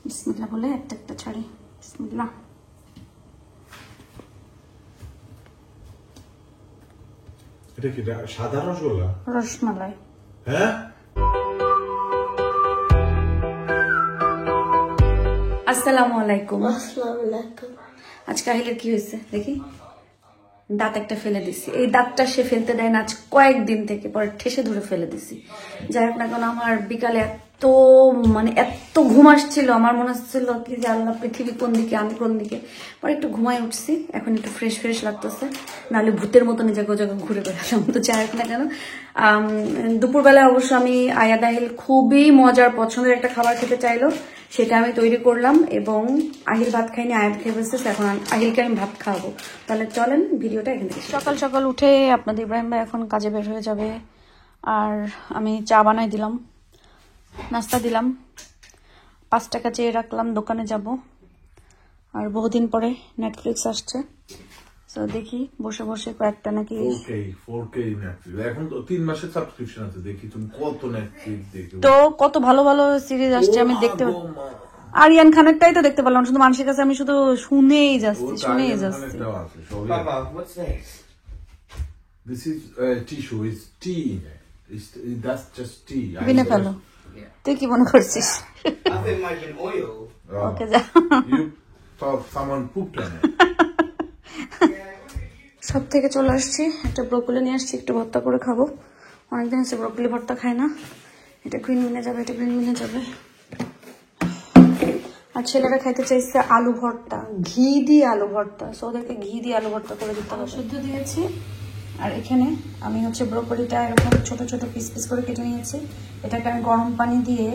বিসমিল্লাহ বলে একটা একটা ছাড়ি। বিসমিল্লাহ। এটা কি সাদা রসগোল্লা? রসমালাই। হ্যাঁ। আসসালামু আলাইকুম। আসসালামু আলাইকুম। আজকে আহিলের কি হয়েছে দেখি, দাঁত একটা ফেলে দিছি। এই দাঁতটা সে ফেলতে দেয় না আজ কয়েকদিন থেকে, পরে ঠেসে ধরে ফেলে দিছি। যাই হোক না কেন, আমার বিকালে এত ঘুম আসছিল, আমার মনে হচ্ছিল কি যে আল্লাহ পৃথিবী কোন দিকে, আমি কোন দিকে। পরে একটু ঘুমাই উঠছি, এখন একটু ফ্রেশ ফ্রেশ লাগতেছে, নাহলে ভূতের মতো নিজেকে জায়গায় ঘুরে বেড়ালাম। তো যাই হোক না কেন, দুপুরবেলায় অবশ্য আমি আয়াদ আহিল খুবই মজার পছন্দের একটা খাবার খেতে চাইলো, সেটা আমি তৈরি করলাম এবং আহিল ভাত খাইনি, আয়াদ খেয়ে বসেছে। এখন আহিলকে আমি ভাত খাওয়াবো। তাহলে চলেন ভিডিওটা এখান থেকে। সকাল সকাল উঠে আপনাদের ইব্রাহিম ভাই এখন কাজে বের হয়ে যাবে, আর আমি চা বানাই দিলাম, নাস্তা দিলাম, 5 টাকা চেয়ে রাখলাম, দোকানে যাব। আর বহুদিন পরে নেটফ্লিক্স আসছে, তো দেখি বসে বসে কয়েকটা নাকি 4K নেটফ্লিক্স এখন তো 3 মাসের সাবস্ক্রিপশন আছে, দেখি তুমি কত নেটফ্লিক্স দেখো। তো কত ভালো ভালো সিরিজ আসছে আমি দেখতে। আরিয়ান খানেরটাই তো দেখতে পারলাম, শুধু মানুষের কাছে আমি শুধু শুনেই যাচ্ছি। Papa, what's this? This is tissue. It's tea. That's just tea. বিনা ফেলো। তুই কি মনে করছিস? I think like an oil. ওকে যা। You thought someone pooped on it. সব থেকে চলে আসছি, একটা ব্রোকলি নিয়ে আসছি, একটু ভর্তা করে খাবো। অনেকদিন হচ্ছে ব্রোকলি ভর্তা খাই না। এটা গ্রিন বিনে যাবে, এটা গ্রিন বিনে যাবে। আর ছেলেরা খাইতে চাইছে আলু ভর্তা, ঘি দিয়ে আলু ভর্তা, সো ওদেরকে ঘি দিয়ে আলু ভর্তা করে দিতে হবে। শুদ্ধ দিয়েছি। আর এখানে আমি হচ্ছে ব্রোকলিটা এরকম ছোট ছোট পিস পিস করে কেটে নিয়েছি। এটাকে আমি গরম পানি দিয়ে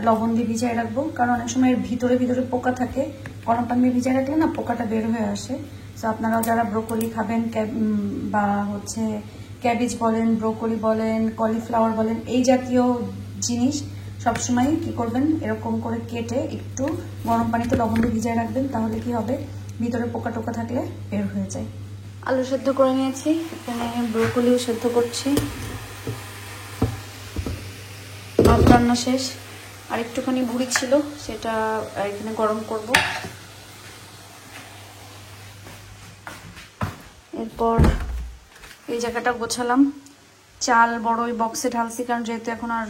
লবণ দিয়ে ভিজিয়ে রাখবো, কারণ অনেক সময় এর ভিতরে ভিতরে পোকা থাকে। গরম পানি দিয়ে ভিজিয়ে রাখলে না পোকাটা বের হয়ে আসে। তো আপনারাও যারা ব্রোকলি খাবেন বা হচ্ছে ক্যাবেজ বলেন, ব্রোকলি বলেন, কলিফ্লাওয়ার বলেন, এই জাতীয় জিনিস সবসময় কি করবেন, এরকম করে কেটে একটু গরম পানিতে লবণ দিয়ে ভিজিয়ে রাখবেন, তাহলে কি হবে, ভিতরে পোকা টোকা থাকলে বের হয়ে যায়। আলু সেদ্ধ করে নিয়েছি, এখানে ব্রোকলিও সেদ্ধ করছি। ভাত রান্না শেষ, আর একটুখানি বুড়ি ছিল, সেটা এখানে গরম করব। এরপর এই জায়গাটা গোছালাম, চাল বড় ওই বক্সে ঢালছি, কারণ যেহেতু এখন আর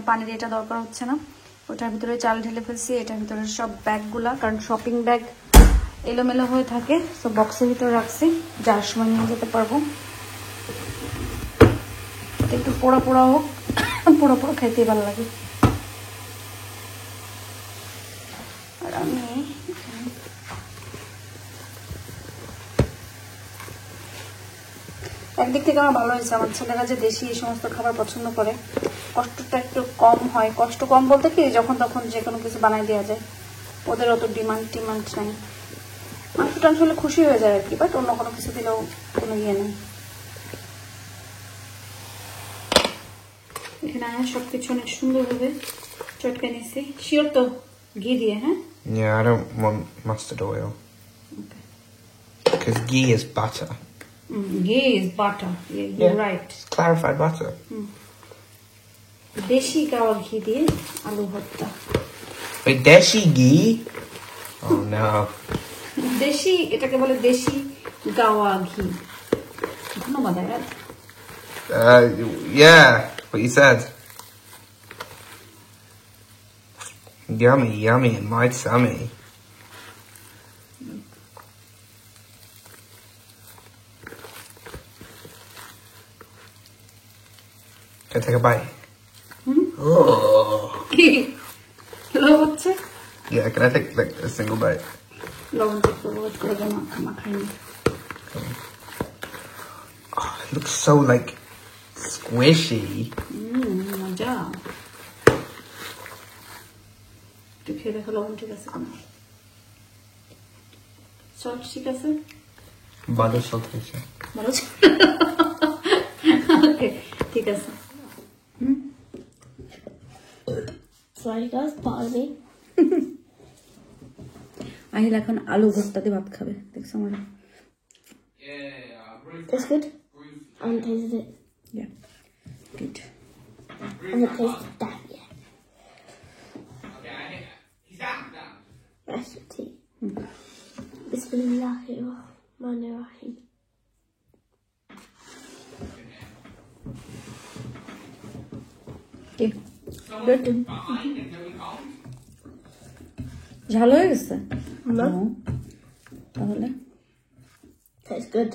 পানির এটা দরকার হচ্ছে না। ওটার ভিতরে চাল ঢেলে ফেলছি, এটার ভিতরে সব ব্যাগগুলা, কারণ শপিং ব্যাগ এলোমেলো হয়ে থাকে, তো বক্সের ভিতরে রাখছি, যার সময় নিয়ে যেতে পারবো। একটু পোড়া পোড়া হোক, পোড়া পোড়া খাইতেই ভালো লাগে। আর আমি একদিক থেকে আমার ভালো হয়েছে, আমার ছেলেরা যে দেশি এই সমস্ত খাবার পছন্দ করে, কষ্টটা একটু কম হয়। কষ্ট কম বলতে কি, যখন তখন যে কোনো কিছু বানাই দেওয়া যায়, ওদের অত ডিমান্ড নাই। মাংসটা আসলে খুশি হয়ে যায় আর কি, বাট অন্য কোনো কিছু দিলেও কোনো ইয়ে নেই। এখানে সবকিছু অনেক সুন্দরভাবে চটকে নিয়েছি। শিওর তো ঘি দিয়ে? হ্যাঁ, Yeah, I don't want mustard oil. Okay. Because ghee is butter. Ghee is butter. Yeah, you're right. It's clarified butter. দেশি গাওয়া ঘি দিয়ে আলু ভর্তা। Wait, deshi ghee? Oh no. দেশি, এটাকে বলে দেশি গাওয়া ঘি। ধন্যবাদ আয়াত। Yeah, what you said. Yummy, yummy, and my tummy. Can I take a bite? Oh. কি লবণ হচ্ছে? Yeah, can I take like a single bite? লবণ করে মাখাইনি। Oh, it looks so like squishy. মজা। একটু খেয়ে দেখো লবণ ঠিক আছে কিনা, সল্ট ঠিক আছে? ভালো salt হয়েছে। ভালো ওকে, ঠিক আছে। Sorry guys, pardon me. Ahil এখন আলু ভর্তা দিয়ে ভাত খাবে, দেখছো আমার? It's good. I haven't tasted it. Yeah, good. I haven't tasted that yet. Bismillahirrahmanirrahim. কি গুড ঝাল হয়ে গেছে No, তাহলে tastes good.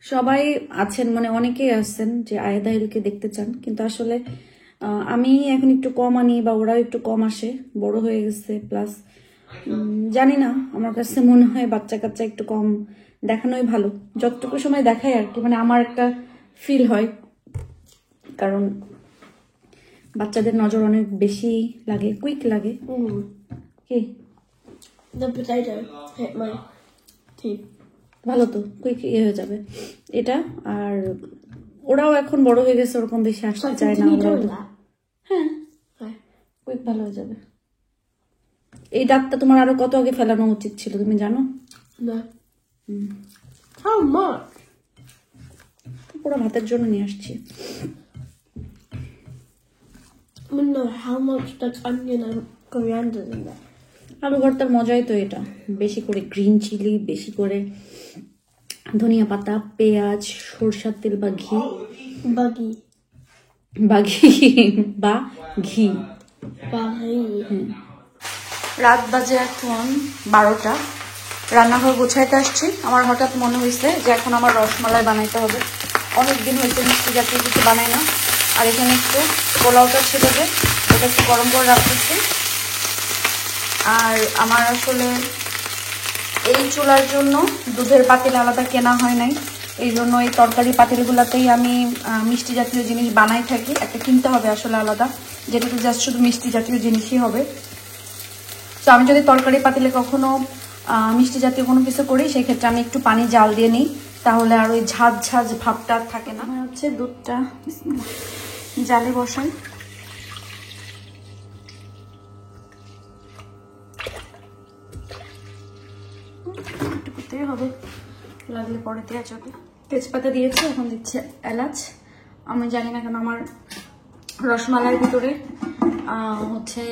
সবাই আছেন মানে অনেকেই আছেন যে আয়েদা হিলকে দেখতে চান, কিন্তু আসলে আমি এখন একটু কম আনি বা ওরাও একটু কম আসে, বড় হয়ে গেছে। প্লাস জানি না, আমার কাছে মনে হয় বাচ্চা কাচ্চা একটু কম দেখানোই ভালো, যতটুকু সময় দেখায় আর কি, মানে আমার একটা ফিল হয়। কারণ বাচ্চাদের নজর অনেক বেশি লাগে, কুইক লাগে। কি The potato hit my teeth. ভালো তো, কুইক হয়ে যাবে এটা। আর ওরাও এখন বড় হয়ে গেছে, ওরকম বেশি আসতে So চায় না। continue ওরাও doing that. হ্যাঁ Okay. কুইক ভালো হয়ে যাবে। এই দাঁতটা তোমার আরো কত আগে ফেলানো উচিত ছিল তুমি জানো? No. How much? পুরো ভাতের জন্য নিয়ে আসছি। I want to know how much does onion and coriander in there. আলু ভর্তার মজাই তো এটা, বেশি করে গ্রিন চিলি, বেশি করে ধনিয়া পাতা, পেঁয়াজ, সরষের তেল বা ঘি Buggy. বা ঘি বা ঘি। রাত বাজে এখন 12টা, রান্নাঘর গোছাইতে আসছি। আমার হঠাৎ মনে হয়েছে যে এখন আমার রসমালাই বানাইতে হবে, অনেকদিন হয়েছে মিষ্টি জাতীয় কিছু বানাই না। আর এখানে একটু পোলাওটা ছিল যে ওটা একটু গরম করে রাখতেছি। আর আমার আসলে এই চুলার জন্য দুধের পাতিল আলাদা কেনা হয় নাই, এই জন্য এই তরকারি পাতিলগুলোতেই আমি মিষ্টি জাতীয় জিনিস বানাই থাকি। একটা কিনতে হবে আসলে আলাদা, যেটাতে জাস্ট শুধু মিষ্টি জাতীয় জিনিসই হবে। তো আমি যদি তরকারি পাতিলে কখনো মিষ্টি জাতীয় কোনো কিছু করি, সেক্ষেত্রে আমি একটু পানি জাল দিয়ে নিই, তাহলে আর ওই ঝাঁঝ ঝাঁঝ ভাবটা থাকে না। হচ্ছে দুধটা জালে বসাই। হবে লাগলে পরে দেওয়া যাবে। তেজপাতা দিয়েছি, এখন দিচ্ছে এলাচ। আমি জানি না কেন আমার রসমালাইয়ের ভিতরে হচ্ছে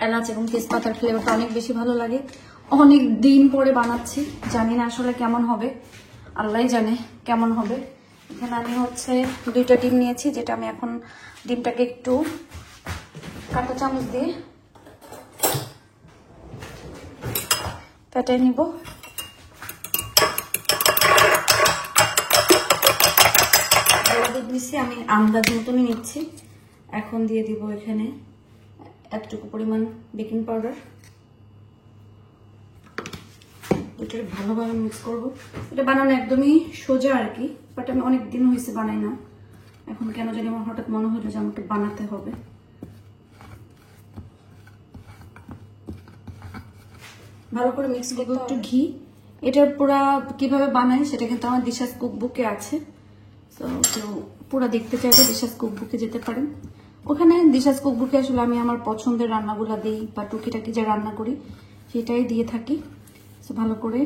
এলাচ এবং তেজপাতার ফ্লেভারটা অনেক বেশি ভালো লাগে। অনেক দিন পরে বানাচ্ছি, জানি না আসলে কেমন হবে, আল্লাহই জানে কেমন হবে। এখানে আমি হচ্ছে 2টা ডিম নিয়েছি, যেটা আমি এখন ডিমটাকে একটু কাঁটা চামচ দিয়ে ফেটাই নিব। দুধ মিশিয়ে আমি আন্দাজ মতনই নিচ্ছি। এখন দিয়ে দিব এখানে এতটুকু পরিমাণ বেকিং পাউডার, দুটো ভালোভাবে মিক্স করব। এটা বানানো একদমই সোজা আর কি, বাট আমি অনেক দিন হয়েছে বানাই না, এখন কেন জানি আমার হঠাৎ মনে হলো যে আমাকে বানাতে হবে। ভালো করে মিক্স করবো। একটু ঘি, এটার পুরা কিভাবে বানাই সেটা কিন্তু আমার দিশাস কুকবুকে আছে, তো কেউ পুরা দেখতে চাইলে দিশাস কুকবুকে যেতে পারেন। ওখানে দিশাস কুকবুকে আসলে আমি আমার পছন্দের রান্নাগুলো দিই বা টুকিটাকি যে রান্না করি সেটাই দিয়ে থাকি। তো ভালো করে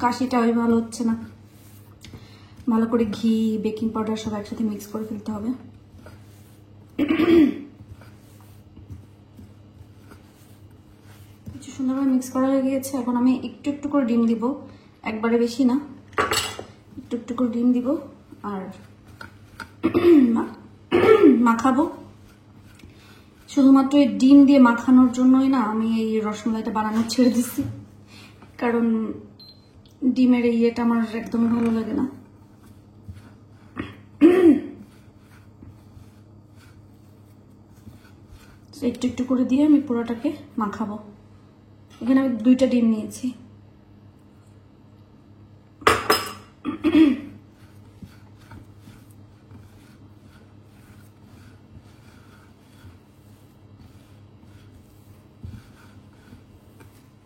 কাশিটা ওই ভালো হচ্ছে না, ভালো করে ঘি বেকিং পাউডার সব একসাথে মিক্স করে ফেলতে হবে। কিছু সুন্দরভাবে মিক্স করা হয়ে গিয়েছে। এখন আমি একটু একটু করে ডিম দিব, একবারে বেশি না, একটু একটু করে ডিম দিব আর মাখাবো। শুধুমাত্র এই ডিম দিয়ে মাখানোর জন্যই না আমি এই রসমালাইটা বানানো ছেড়ে দিচ্ছি, কারণ ডিমের এই ইয়েটা আমার একদমই ভালো লাগে না। একটু একটু করে দিয়ে আমি পুরোটাকে মাখাবো। এখানে আমি 2টা ডিম নিয়েছি।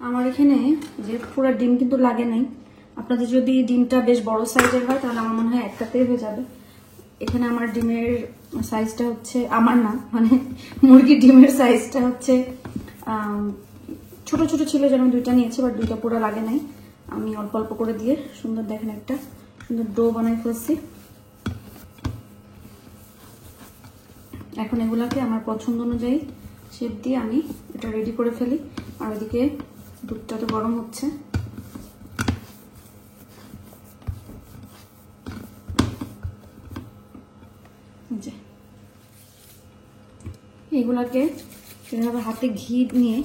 আমার এখানে যে পুরো ডিম কিন্তু লাগে নাই, আপনাদের যদি ডিমটা বেশ বড় সাইজের হয় তাহলে আমার মনে হয় একটাতেই হয়ে যাবে। এখানে আমার ডিমের সাইজটা হচ্ছে, আমার না মানে মুরগির ডিমের সাইজটা হচ্ছে ছোট ছোট ছিল, যেন 2টা নিয়েছি, বাট 2টা পুরো লাগে নাই। আমি অল্প অল্প করে দিয়ে সুন্দর দেখেন একটা সুন্দর ডো বানাই ফেলছি। এখন এগুলাকে আমার পছন্দ অনুযায়ী শেপ দিয়ে আমি এটা রেডি করে ফেলি। আর ওইদিকে দুধটা তো গরম হচ্ছে, এগুলাকে এভাবে হাতে ঘি নিয়ে,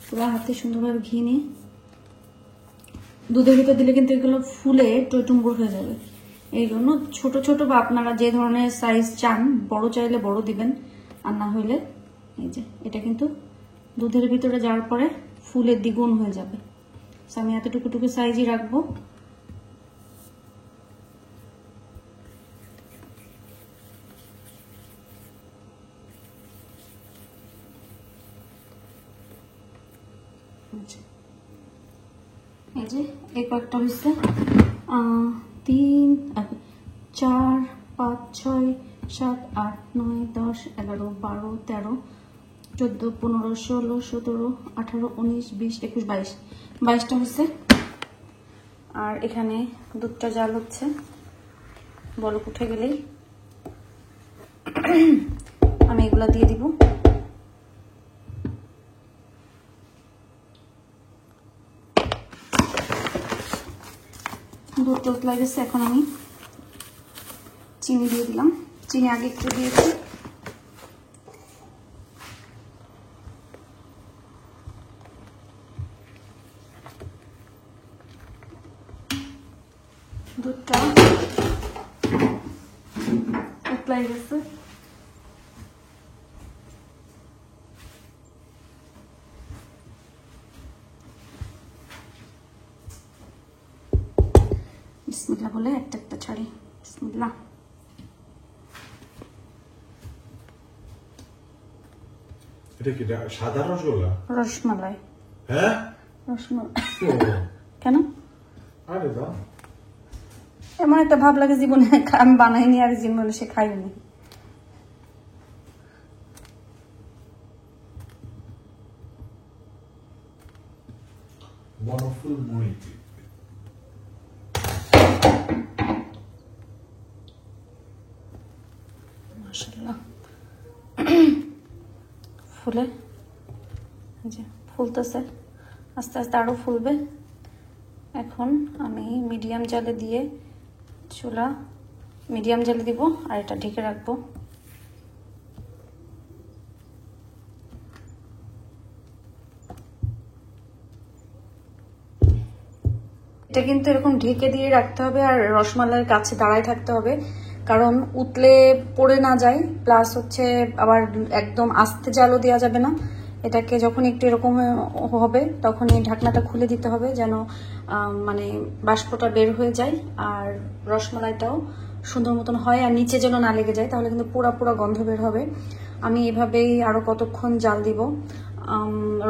পুরো হাতে সুন্দরভাবে ঘি নিয়ে দুধের ভিতর দিলে কিন্তু এগুলো ফুলে টইটুম্বুর হয়ে যাবে। এই জন্য ছোট ছোট বা আপনারা যে ধরনের সাইজ চান, বড় চাইলে বড় দিবেন, আর না হইলে এই যে এটা কিন্তু দুধের ভিতরে যাওয়ার পরে ফুলে দ্বিগুণ হয়ে যাবে। আমি এতটুকু সাইজই রাখবো। এই যে এই কয়েকটা হচ্ছে 3, 4, 5, 6, 7, 8, 9, 10, 11, 12, 13, 14, 15, 16, 17, 18, 19, 20, 21, 22, 22টা হচ্ছে। আর এখানে দুধটা জাল হচ্ছে, বলক উঠে গেলেই আমি এগুলা দিয়ে দিব। দুধটা উতলাই গেছে, এখন আমি চিনি দিয়ে দিলাম। চিনি আগে একটু দিয়েছি। দুধটা উতলাই গেছে। বিসমিল্লাহ বলে একটা একটা ছাড়ি। বিসমিল্লাহ। এটা কি সাদা রসগোল্লা? রসমালাই। হ্যাঁ, রসমালাই। ও, কেন? আরে বাহ, এমন একটা ভাব লাগে জীবনে আমি বানাইনি, আর জীবনে সে খাইনি। বনফুল মরিচ। মাশাআল্লাহ ফুলে, যে ফুলতেছে, আস্তে আস্তে আরো ফুলবে। এখন আমি মিডিয়াম জালে দিয়ে, চুলা মিডিয়াম জালে দিব, আর এটা ঢেকে রাখবো। এটা কিন্তু এরকম ঢেকে দিয়ে রাখতে হবে, আর রসমালাইয়ের কাছে দাঁড়ায় থাকতে হবে, কারণ উতলে পড়ে না যায়। প্লাস হচ্ছে আবার একদম আস্তে জালও দেওয়া যাবে না। এটাকে যখন একটু এরকম হবে তখন এই ঢাকনাটা খুলে দিতে হবে, যেন মানে বাষ্পটা বের হয়ে যায় আর রসমালাইটাও সুন্দর মতন হয়, আর নিচে যেন না লেগে যায়, তাহলে কিন্তু পুরা পুরা গন্ধ বের হবে। আমি এভাবেই আরো কতক্ষণ জাল দিব।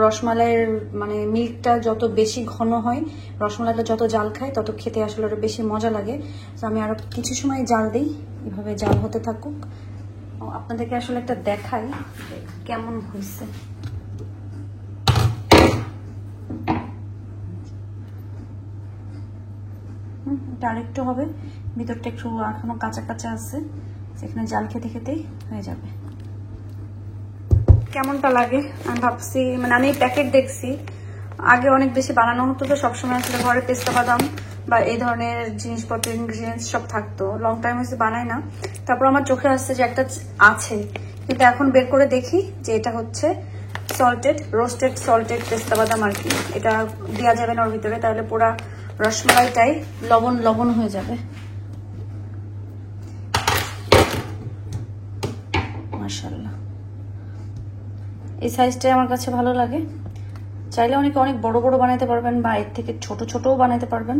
রসমালাইয়ের মানে মিল্কটা যত বেশি ঘন হয়, রসমালাইটা যত জাল খায় তত খেতে আসলে ওটা বেশি মজা লাগে। তো আমি আরো কিছু সময় জাল দিই, এভাবে জাল হতে থাকুক। আপনাদেরকে আসলে একটা দেখাই কেমন হয়েছে। এটা আরেকটু হবে, ভিতরটা একটু এখনো কাঁচা কাঁচা আছে, সেখানে জাল খেতে খেতেই হয়ে যাবে। কেমনটা লাগে আমি ভাবছি, মানে আমি প্যাকেট দেখছি, আগে অনেক বেশি বানানো হতো, তো সবসময় আসলে ঘরে পেস্তা বাদাম বা এই ধরনের জিনিসপত্র ইনগ্রিডিয়েন্টস সব থাকতো। লং টাইম হয়েছে বানাই না, তারপর আমার চোখে আসছে যে একটা আছে, কিন্তু এখন বের করে দেখি যে এটা হচ্ছে সল্টেড, রোস্টেড সল্টেড পেস্তা বাদাম আর কি। এটা দেওয়া যাবে না ওর ভিতরে, তাহলে পুরা রসমালাইটাই লবণ লবণ হয়ে যাবে। মাশাআল্লাহ, এই সাইজটাই আমার কাছে ভালো লাগে। চাইলে অনেকে অনেক বড় বড় বানাইতে পারবেন, বা এর থেকে ছোট ছোটও বানাইতে পারবেন,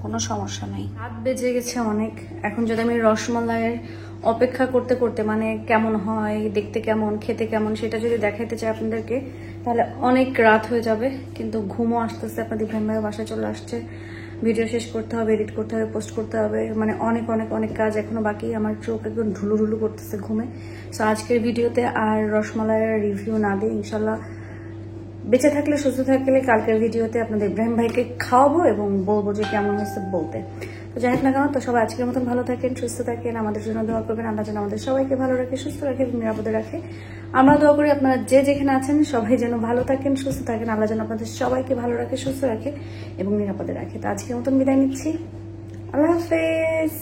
কোনো সমস্যা নেই। রাত বেজে গেছে অনেক, এখন যদি আমি রসমালাইয়ের অপেক্ষা করতে করতে মানে কেমন হয়, দেখতে কেমন, খেতে কেমন, সেটা যদি দেখাইতে চাই আপনাদেরকে, তাহলে অনেক রাত হয়ে যাবে। কিন্তু ঘুমও আসতেছে, আপনাদের ইব্রাহিম ভাই বাসায় চলে আসছে, ভিডিও শেষ করতে হবে, এডিট করতে হবে, পোস্ট করতে হবে, মানে অনেক অনেক অনেক কাজ এখনো বাকি। আমার চোখ একদম ঢুলু ঢুলু করতেছে ঘুমে। সো আজকের ভিডিওতে আর রসমালাইয়ের রিভিউ না দিই, ইনশাল্লাহ বেঁচে থাকলে সুস্থ থাকলে কালকের ভিডিওতে আপনাদের ইব্রাহিম ভাইকে খাওয়াবো এবং বলবো যে কেমন হয়েছে বলতে। তো যাই হোক না কেন, তো সবাই আজকের মতন ভালো থাকেন, সুস্থ থাকেন, আমাদের জন্য দোয়া করবেন, আল্লাহ যেন আমাদের সবাইকে ভালো রাখে, সুস্থ রাখে এবং নিরাপদে রাখে। আমরা দোয়া করি আপনারা যে যেখানে আছেন সবাই যেন ভালো থাকেন, সুস্থ থাকেন, আল্লাহ যেন আপনাদের সবাইকে ভালো রাখে, সুস্থ রাখে এবং নিরাপদে রাখে। তো আজকের মতন বিদায় নিচ্ছি, আল্লাহ হাফেজ।